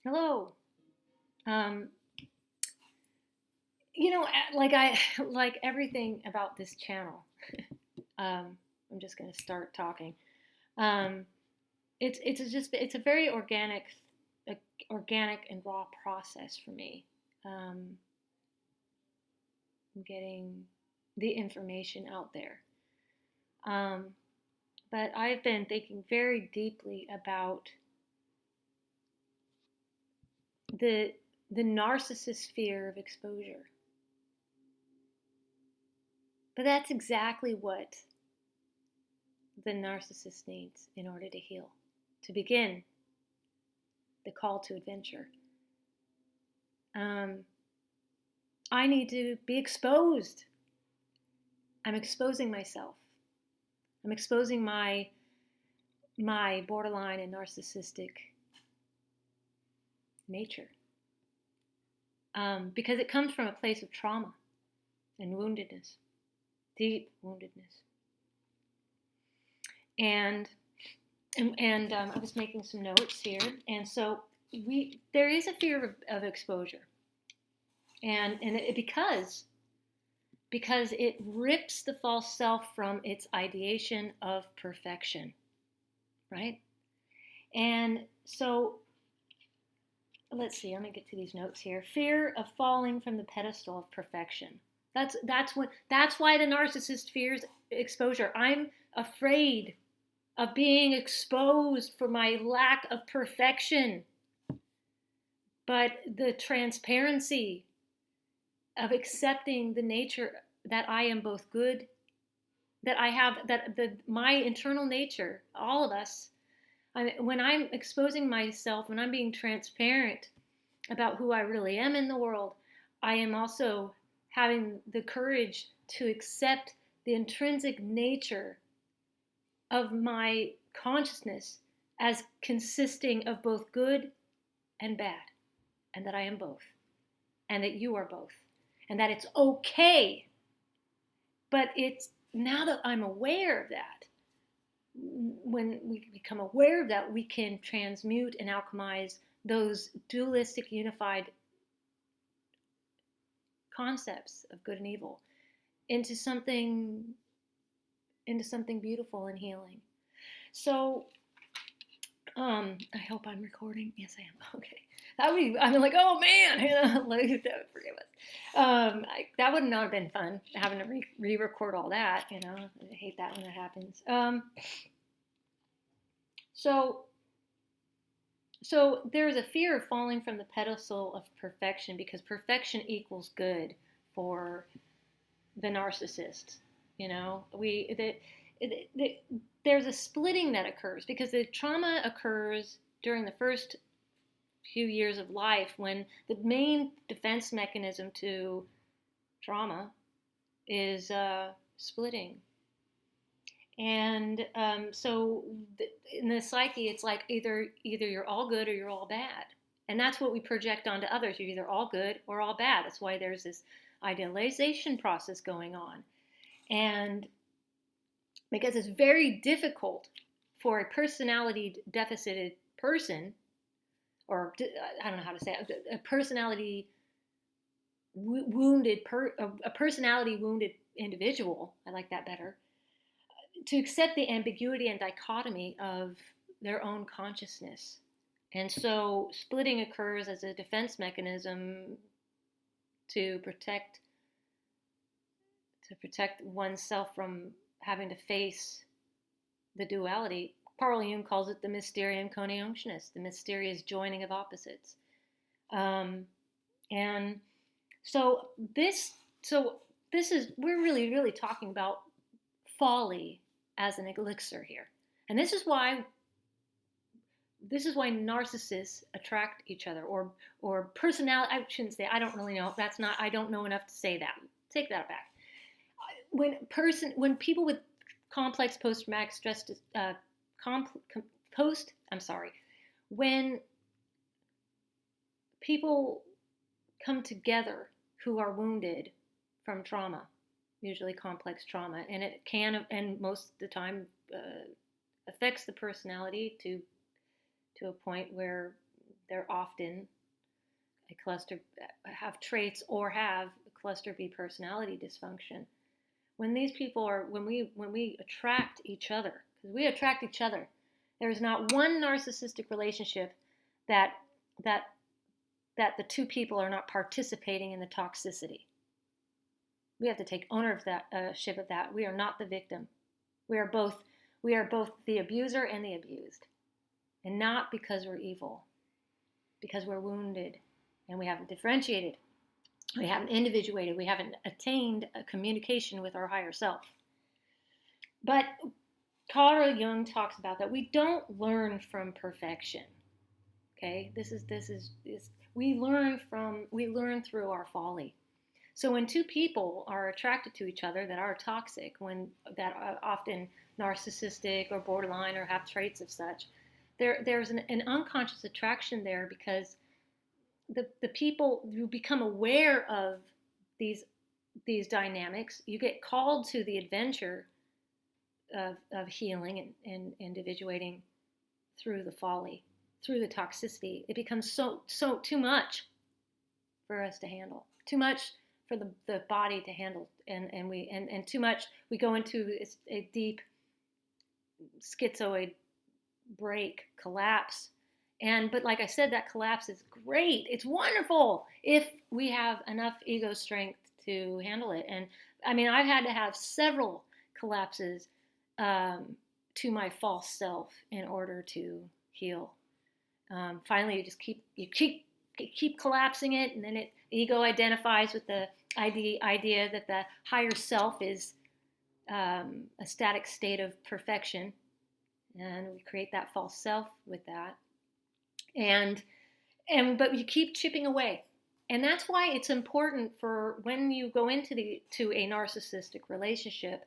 Hello. Um, like everything about this channel. I'm just going to start talking. Um, it's a very organic and raw process for me. Um, Getting the information out there. Um, but I've been thinking very deeply about the the narcissist fear of exposure. But that's exactly what the narcissist needs in order to heal. To begin the call to adventure. Um, I need to be exposed. I'm exposing myself. I'm exposing my borderline and narcissistic nature because it comes from a place of trauma and woundedness, deep woundedness. And I was making some notes here, and so there is a fear of exposure, and because it rips the false self from its ideation of perfection, right? And so let's see, let me get to these notes here. Fear of falling from the pedestal of perfection. That's why the narcissist fears exposure. I'm afraid of being exposed for my lack of perfection. But the transparency of accepting the nature that I am both good, that I have my internal nature, all of us, when I'm exposing myself, when I'm being transparent about who I really am in the world, I am also having the courage to accept the intrinsic nature of my consciousness as consisting of both good and bad, and that I am both, and that you are both, and that it's okay. But it's now that I'm aware of that, when we become aware of that, we can transmute and alchemize those dualistic, unified concepts of good and evil into something beautiful and healing. So I hope I'm recording. Yes, I am. Okay. I'm like, oh man, like, forgive us. That would not have been fun having to re-record all that. I hate that when that happens. So there's a fear of falling from the pedestal of perfection because perfection equals good for the narcissist. There's a splitting that occurs because the trauma occurs during the first few years of life when the main defense mechanism to trauma is splitting. And in the psyche, it's like either you're all good or you're all bad. And that's what we project onto others. You're either all good or all bad. That's why there's this idealization process going on. And because it's very difficult for a personality deficited person, or I don't know how to say it, a personality wounded individual, I like that better, to accept the ambiguity and dichotomy of their own consciousness. And so splitting occurs as a defense mechanism to protect oneself from having to face the duality. Carl Jung calls it the mysterium conjunctionis, the mysterious joining of opposites. And so this is, we're really talking about folly as an elixir here. And this is why narcissists attract each other, or personality. I shouldn't say. I don't really know. That's not. I don't know enough to say that. Take that back. When people with complex post-traumatic stress when people come together who are wounded from trauma, usually complex trauma, and it can, and most of the time, affects the personality to a point where they're often a cluster, have traits or have cluster B personality dysfunction. When these people are, when we attract each other, because we attract each other, there's not one narcissistic relationship that that that the two people are not participating in the toxicity. We have to take ownership of that. We are not the victim. We are both the abuser and the abused. And not because we're evil, because we're wounded and we haven't differentiated. We haven't individuated. We haven't attained a communication with our higher self. But Carl Jung talks about that. We don't learn from perfection. Okay? This is we learn through our folly. So when two people are attracted to each other that are toxic, that are often narcissistic or borderline or have traits of such, there's an unconscious attraction there, because the people, you become aware of these dynamics. You get called to the adventure of healing and individuating through the folly, through the toxicity. It becomes so too much for us to handle, too much for the body to handle, and too much. We go into a deep schizoid break, collapse. But like I said, that collapse is great. It's wonderful if we have enough ego strength to handle it. And I mean, I've had to have several collapses to my false self in order to heal. Finally, you keep collapsing it, and then the ego identifies with the idea that the higher self is a static state of perfection, and we create that false self with that. But you keep chipping away, and that's why it's important for when you go into a narcissistic relationship,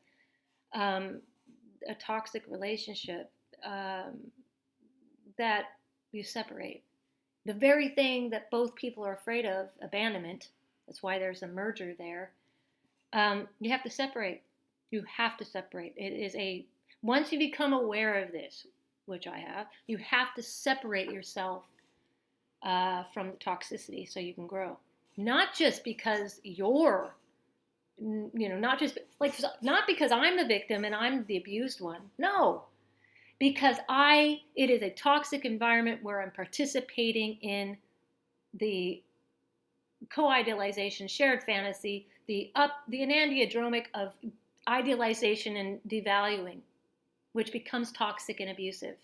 a toxic relationship, that you separate. The very thing that both people are afraid of, abandonment. That's why there's a merger there. You have to separate. You have to separate. It is once you become aware of this, which I have, you have to separate yourself from the toxicity so you can grow. Not just because not because I'm the victim and I'm the abused one. No, because it is a toxic environment where I'm participating in the co-idealization, shared fantasy, the enantiodromic of idealization and devaluing, which becomes toxic and abusive,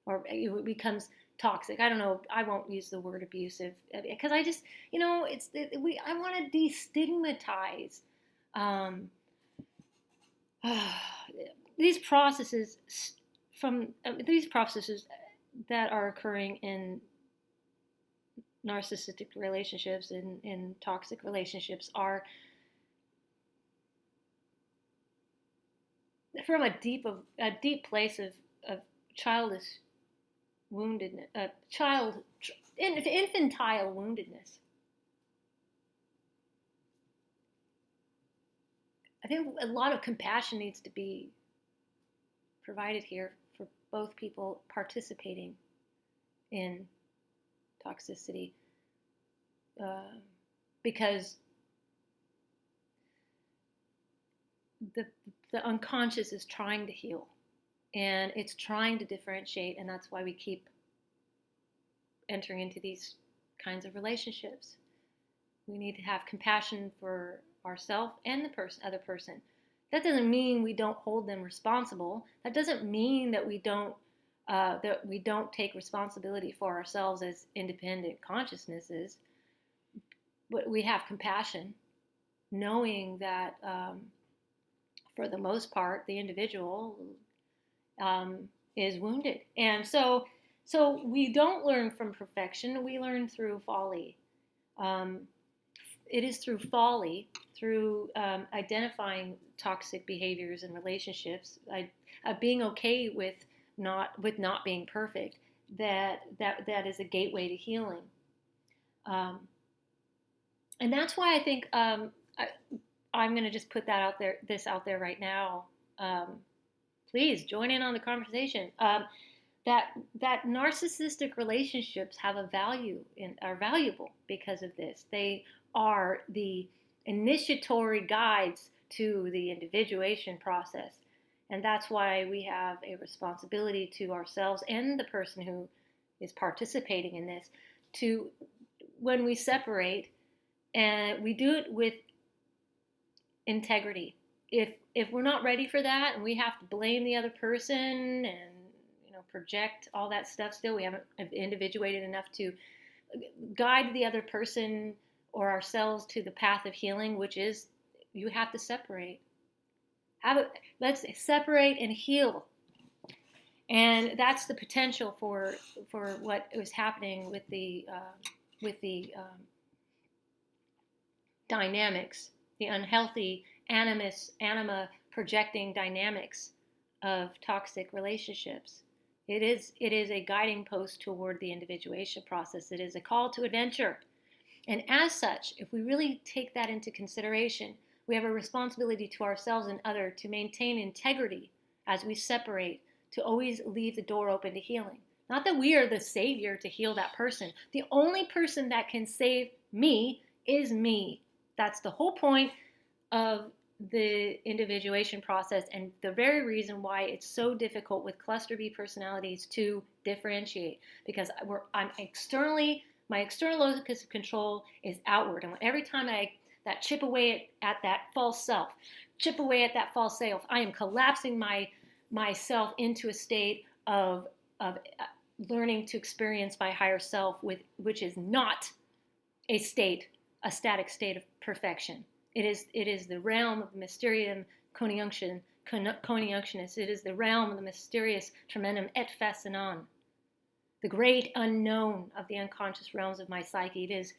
or it becomes toxic. I don't know. I won't use the word abusive because I just, I want to destigmatize these processes that are occurring in narcissistic relationships and in toxic relationships are from a deep place of childish woundedness, infantile woundedness. I think a lot of compassion needs to be provided here for both people participating in toxicity, because the unconscious is trying to heal, and it's trying to differentiate, and that's why we keep entering into these kinds of relationships. We need to have compassion for ourselves and the other person. That doesn't mean we don't hold them responsible. That doesn't mean that we don't take responsibility for ourselves as independent consciousnesses. But we have compassion, knowing that for the most part, the individual is wounded. And so we don't learn from perfection. We learn through folly. It is through folly, through identifying toxic behaviors and relationships, being okay with not being perfect, that is a gateway to healing. And that's why I think I'm going to just put out there right now. Please join in on the conversation. that narcissistic relationships have a value and are valuable because of this. They are the initiatory guides to the individuation process. And that's why we have a responsibility to ourselves and the person who is participating in this to, when we separate, and we do it with integrity. If we're not ready for that and we have to blame the other person and project all that stuff, still we haven't individuated enough to guide the other person or ourselves to the path of healing, which is you have to separate. Let's separate and heal. And that's the potential for what was happening with the dynamics, the unhealthy anima projecting dynamics of toxic relationships. It is a guiding post toward the individuation process. It is a call to adventure. And as such, if we really take that into consideration, we have a responsibility to ourselves and others to maintain integrity as we separate, to always leave the door open to healing. Not that we are the savior to heal that person. The only person that can save me is me. That's the whole point of the individuation process, and the very reason why it's so difficult with cluster B personalities to differentiate, because I'm externally, my external locus of control is outward, and every time that chip away at that false self, I am collapsing myself into a state of learning to experience my higher self, which is not a static state of perfection. It is the realm of mysterium coniunctionis. It is the realm of the mysterious tremendum et fascinon, the great unknown of the unconscious realms of my psyche. It is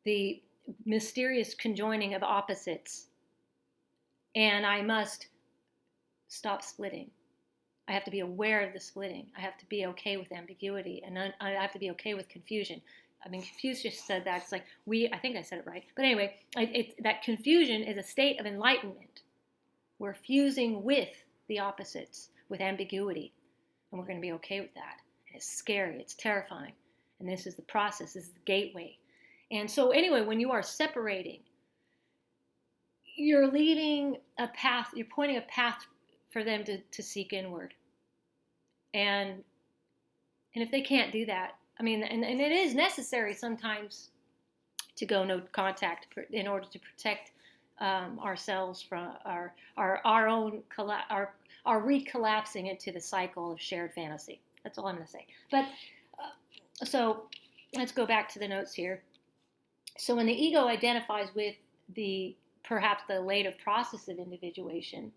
the mysterious conjoining of opposites. And I must stop splitting. I have to be aware of the splitting. I have to be okay with ambiguity, and I have to be okay with confusion. I mean, Confucius said that. It's like I think I said it right. But anyway, that confusion is a state of enlightenment. We're fusing with the opposites, with ambiguity. And we're going to be okay with that. And it's scary. It's terrifying. And this is the process. This is the gateway. And so anyway, when you are separating, you're leaving a path. You're pointing a path for them to seek inward. And if they can't do that, I mean, and it is necessary sometimes to go no contact in order to protect ourselves from our own recollapsing into the cycle of shared fantasy. That's all I'm going to say. But so let's go back to the notes here. So when the ego identifies with perhaps the latent process of individuation,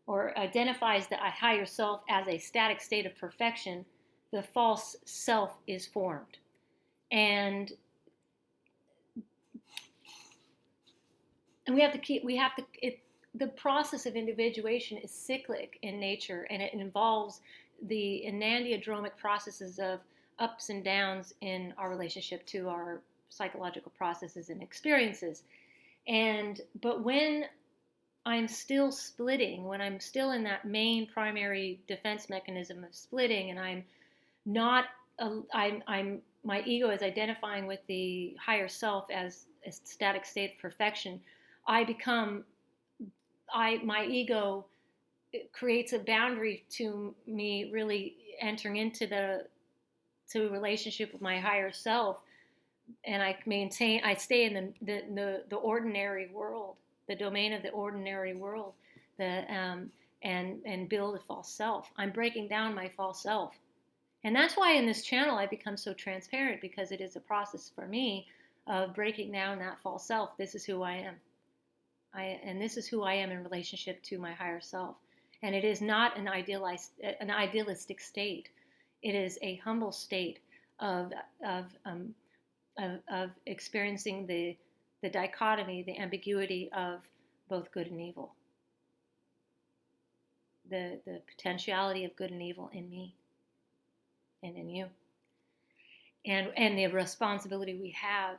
or identifies the higher self as a static state of perfection, the false self is formed. And the process of individuation is cyclic in nature, and it involves the enantiodromic processes of ups and downs in our relationship to our psychological processes and experiences. But when I'm still splitting, when I'm still in that main primary defense mechanism of splitting, and I'm not, my ego is identifying with the higher self as a static state of perfection, my ego creates a boundary to me really entering into a relationship with my higher self, and I stay in the ordinary world, the domain of the ordinary world, and build a false self. I'm breaking down my false self. And that's why in this channel I become so transparent, because it is a process for me of breaking down that false self. This is who I am. And this is who I am in relationship to my higher self. And it is not an idealistic state. It is a humble state of experiencing the dichotomy, the ambiguity of both good and evil. The potentiality of good and evil in me and in you. And the responsibility we have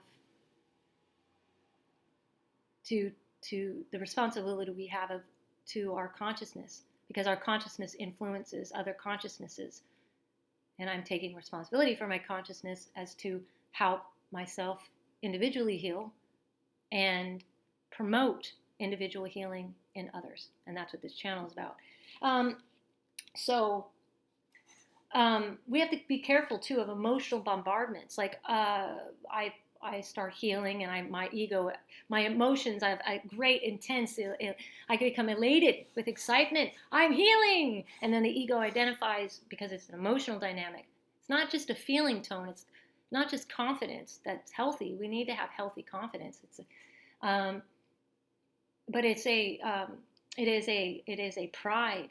to our consciousness, because our consciousness influences other consciousnesses. And I'm taking responsibility for my consciousness as to how myself individually heal and promote individual healing in others. And that's what this channel is about. So we have to be careful too of emotional bombardments. Like I start healing, and my ego, my emotions, I have great, intense, I become elated with excitement. I'm healing. And then the ego identifies, because it's an emotional dynamic. It's not just a feeling tone. It's not just confidence that's healthy. We need to have healthy confidence. But it is a pride.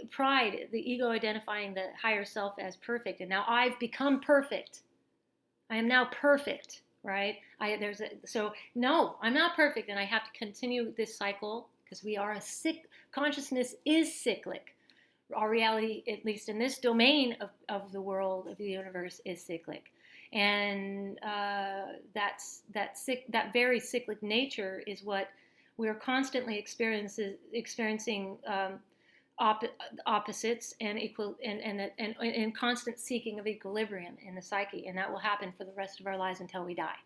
Pride, the ego identifying the higher self as perfect. And now I've become perfect. I am now perfect, right? So no, I'm not perfect, and I have to continue this cycle, because we are consciousness is cyclic. Our reality, at least in this domain of the world, of the universe, is cyclic. And that very cyclic nature is what we're constantly experiencing opposites and constant seeking of equilibrium in the psyche, and that will happen for the rest of our lives until we die.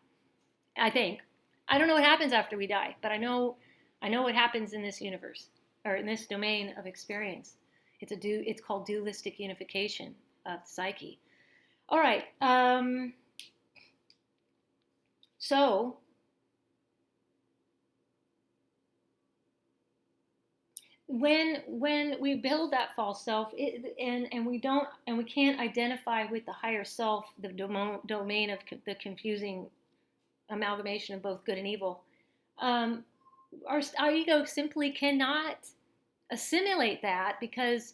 I think. I don't know what happens after we die, but I know what happens in this universe, or in this domain of experience. It's called dualistic unification of the psyche. All right. So when we build that false self, and we can't identify with the higher self, the domain of the confusing amalgamation of both good and evil, our ego simply cannot assimilate that, because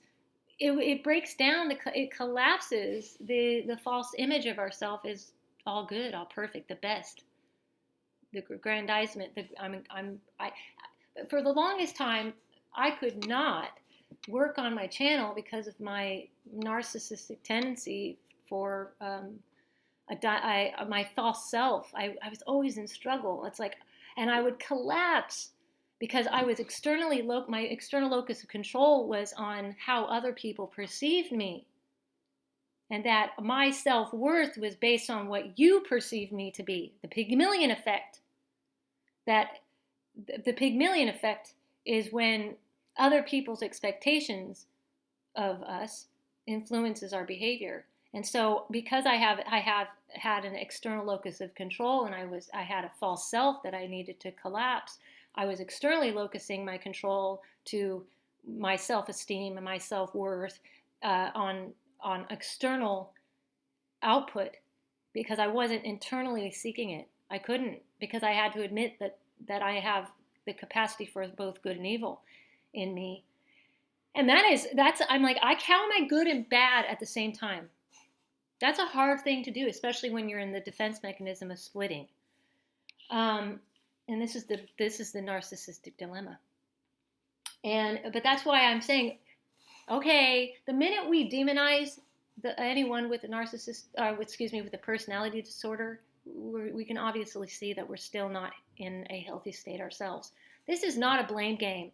it breaks down, it collapses the false image of ourself as all good, all perfect, the best, the aggrandizement. For the longest time, I could not work on my channel because of my narcissistic tendency for my false self. I was always in struggle. It's like, and I would collapse because I was my external locus of control was on how other people perceived me. And that my self-worth was based on what you perceived me to be. The Pygmalion effect. The Pygmalion effect is when other people's expectations of us influences our behavior. And so, because I have had an external locus of control, and I had a false self that I needed to collapse, I was externally locusing my control to my self-esteem and my self-worth on external output, because I wasn't internally seeking it. I couldn't, because I had to admit that I have the capacity for both good and evil in me. And I'm like, how am I good and bad at the same time? That's a hard thing to do, especially when you're in the defense mechanism of splitting. And this is the narcissistic dilemma. But that's why I'm saying, okay, the minute we demonize anyone with with a personality disorder, we can obviously see that we're still not in a healthy state ourselves. This is not a blame game.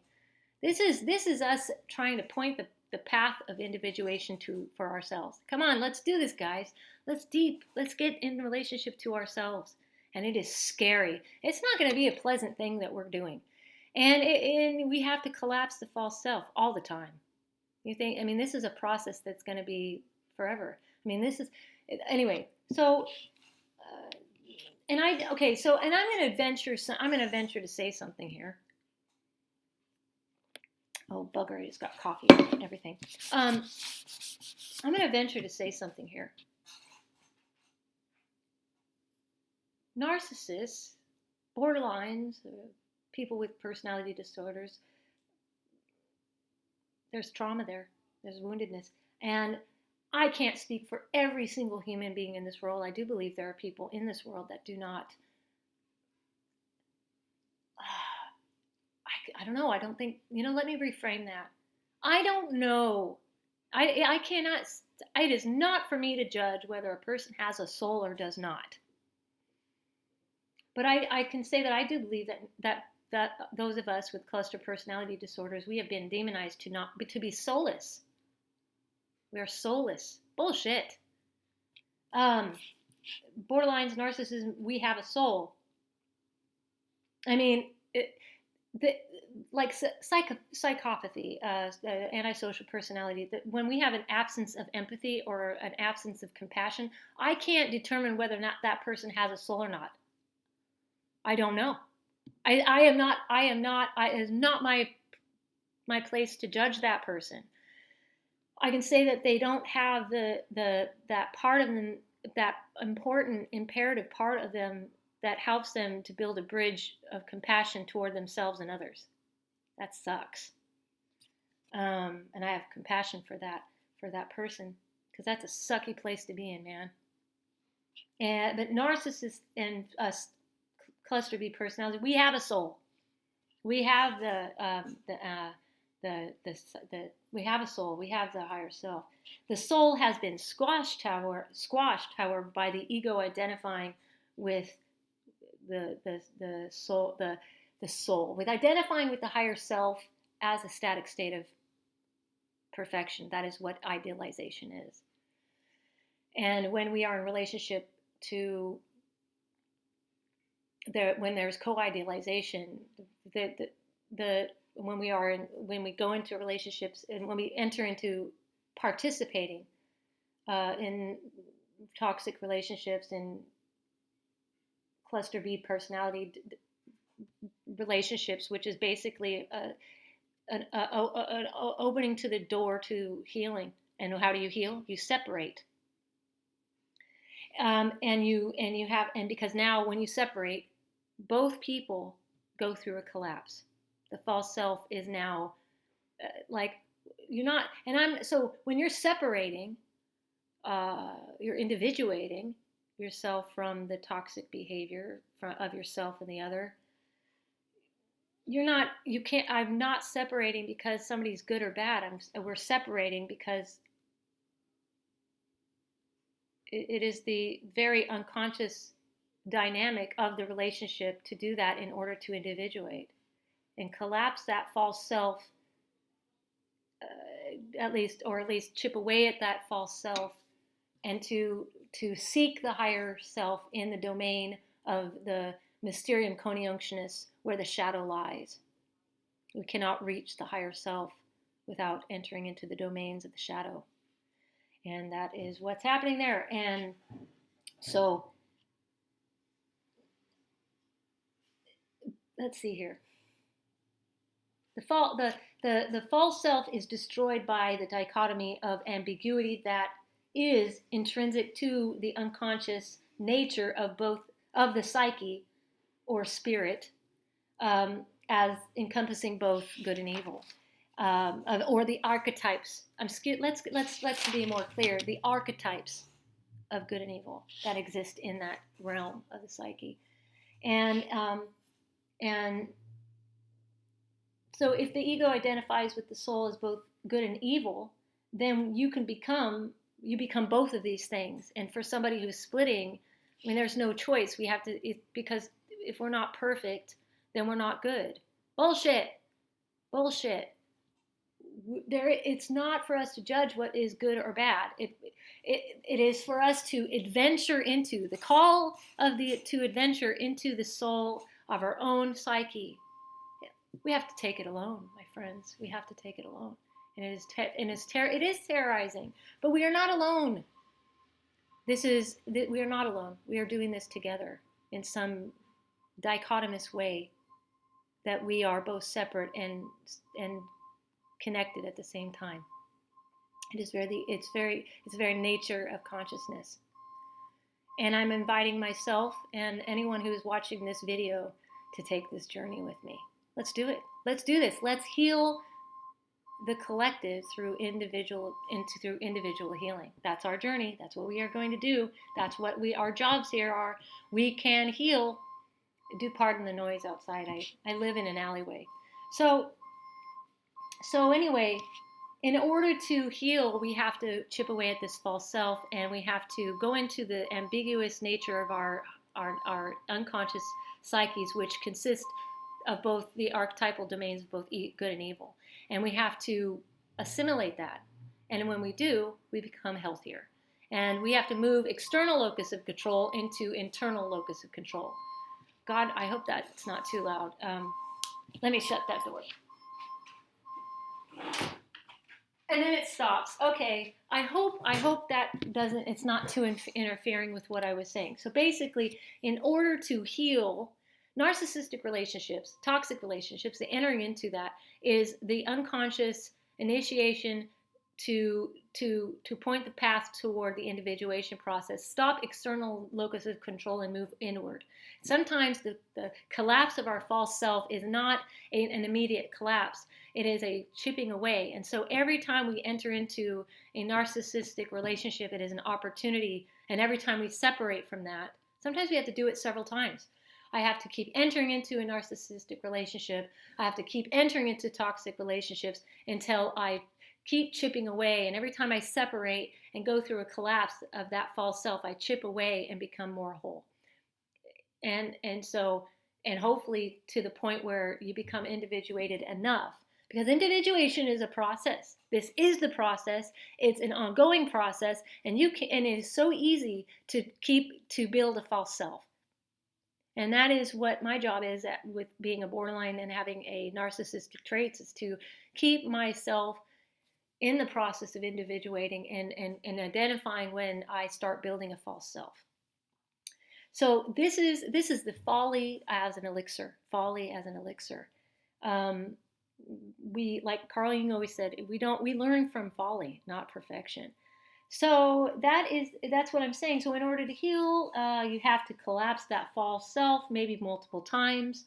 This is us trying to point the path of individuation for ourselves. Come on, let's do this, guys. Let's get in relationship to ourselves. And it is scary. It's not going to be a pleasant thing that we're doing. And we have to collapse the false self all the time. This is a process that's going to be forever. Anyway, so, and I'm going to venture to say something here. Oh, bugger, I just got coffee and everything. I'm going to venture to say something here. Narcissists, borderlines, people with personality disorders, there's trauma there. There's woundedness. And I can't speak for every single human being in this world. I do believe there are people in this world that do not. I don't know. I don't think, let me reframe that. I don't know. I cannot, it is not for me to judge whether a person has a soul or does not. But I can say that I do believe that those of us with cluster personality disorders, we have been demonized to be soulless. We are soulless. Bullshit. Borderlines, narcissism, we have a soul. I mean, like psychopathy, antisocial personality, that when we have an absence of empathy or an absence of compassion, I can't determine whether or not that person has a soul or not. I don't know. It is not my place to judge that person. I can say that they don't have that part of them, that important imperative part of them that helps them to build a bridge of compassion toward themselves and others. That sucks. And I have compassion for that person, because that's a sucky place to be in, man. But narcissists and us cluster B personality, we have a soul. We have we have a soul. We have the higher self. The soul has been squashed, however, by the ego identifying with the soul, with identifying with the higher self as a static state of perfection. That is what idealization is. And when we are in relationship when there's co-idealization, when we go into relationships and when we enter into participating in toxic relationships and cluster B personality relationships, which is basically an opening to the door to healing. And how do you heal? You separate. And because now when you separate, both people go through a collapse. The false self is now you're not, so when you're separating, you're individuating yourself from the toxic behavior of yourself and the other. I'm not separating because somebody's good or bad. We're separating because it is the very unconscious dynamic of the relationship to do that in order to individuate and collapse that false self, at least chip away at that false self, and to seek the higher self in the domain of the mysterium coniunctionis, where the shadow lies. We cannot reach the higher self without entering into the domains of the shadow. And that is what's happening there. And so, let's see here. The false self is destroyed by the dichotomy of ambiguity that is intrinsic to the unconscious nature of the psyche or spirit, as encompassing both good and evil, or the archetypes. Let's be more clear. The archetypes of good and evil that exist in that realm of the psyche, and so if the ego identifies with the soul as both good and evil, then you become both of these things. And for somebody who's splitting, I mean, there's no choice. We have to, because if we're not perfect, then we're not good. Bullshit. It's not for us to judge what is good or bad. It is for us to adventure into the call to adventure into the soul of our own psyche. We have to take it alone, my friends. We have to take it alone, and it is terrorizing. But we are not alone. We are not alone. We are doing this together in some dichotomous way, that we are both separate and connected at the same time. It's the very nature of consciousness. And I'm inviting myself and anyone who is watching this video to take this journey with me. Let's do it. Let's do this. Let's heal the collective through individual healing. That's our journey. That's what we are going to do. That's what our jobs here are. We can heal. Do pardon the noise outside. I live in an alleyway. So anyway, in order to heal, we have to chip away at this false self, and we have to go into the ambiguous nature of our unconscious psyches, which consist of both the archetypal domains of both good and evil. And we have to assimilate that And when we do, we become healthier. And we have to move external locus of control into internal locus of control. God, I hope that's not too loud. Let me shut that door. And then it stops. Okay, I hope that doesn't, it's not too interfering with what I was saying. So basically, in order to heal narcissistic relationships, toxic relationships, the entering into that is the unconscious initiation to point the path toward the individuation process. Stop external locus of control and move inward. Sometimes the collapse of our false self is not an immediate collapse. It is a chipping away. And so every time we enter into a narcissistic relationship, it is an opportunity. And every time we separate from that, sometimes we have to do it several times. I have to keep entering into a narcissistic relationship. I have to keep entering into toxic relationships until I keep chipping away. And every time I separate and go through a collapse of that false self, I chip away and become more whole. And hopefully to the point where you become individuated enough, because individuation is a process. This is the process. It's an ongoing process, and it is so easy to build a false self. And that is what my job is with being a borderline and having a narcissistic traits, is to keep myself in the process of individuating and identifying when I start building a false self. So this is the folly as an elixir. Folly as an elixir. We, like Carl Jung always said, we learn from folly, not perfection. So that's what I'm saying. So in order to heal, you have to collapse that false self, maybe multiple times,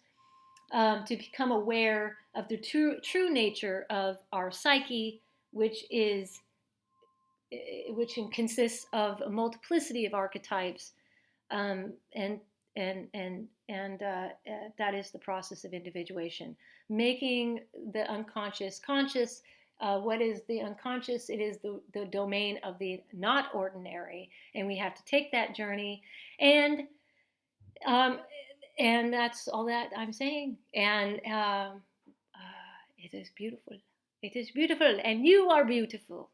to become aware of the true nature of our psyche, which consists of a multiplicity of archetypes, and that is the process of individuation, making the unconscious conscious. What is the unconscious? It is the domain of the not ordinary, and we have to take that journey, and that's all that I'm saying. And it is beautiful. It is beautiful, and you are beautiful.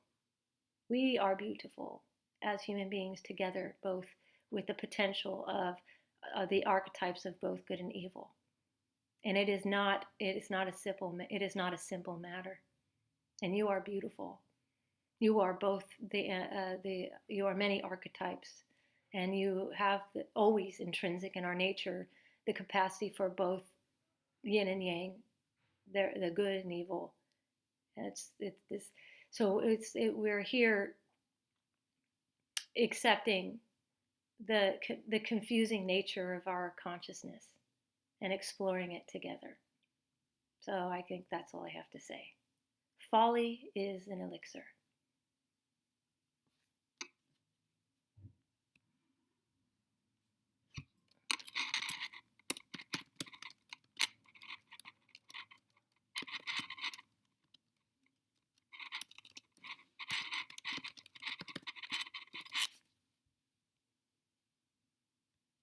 We are beautiful as human beings together, both with the potential of the archetypes of both good and evil. And it is not a simple matter. And you are beautiful. You are both you are many archetypes, and you have always intrinsic in our nature the capacity for both yin and yang, the good and evil. We're here accepting the confusing nature of our consciousness and exploring it together. So I think that's all I have to say. Folly is an elixir.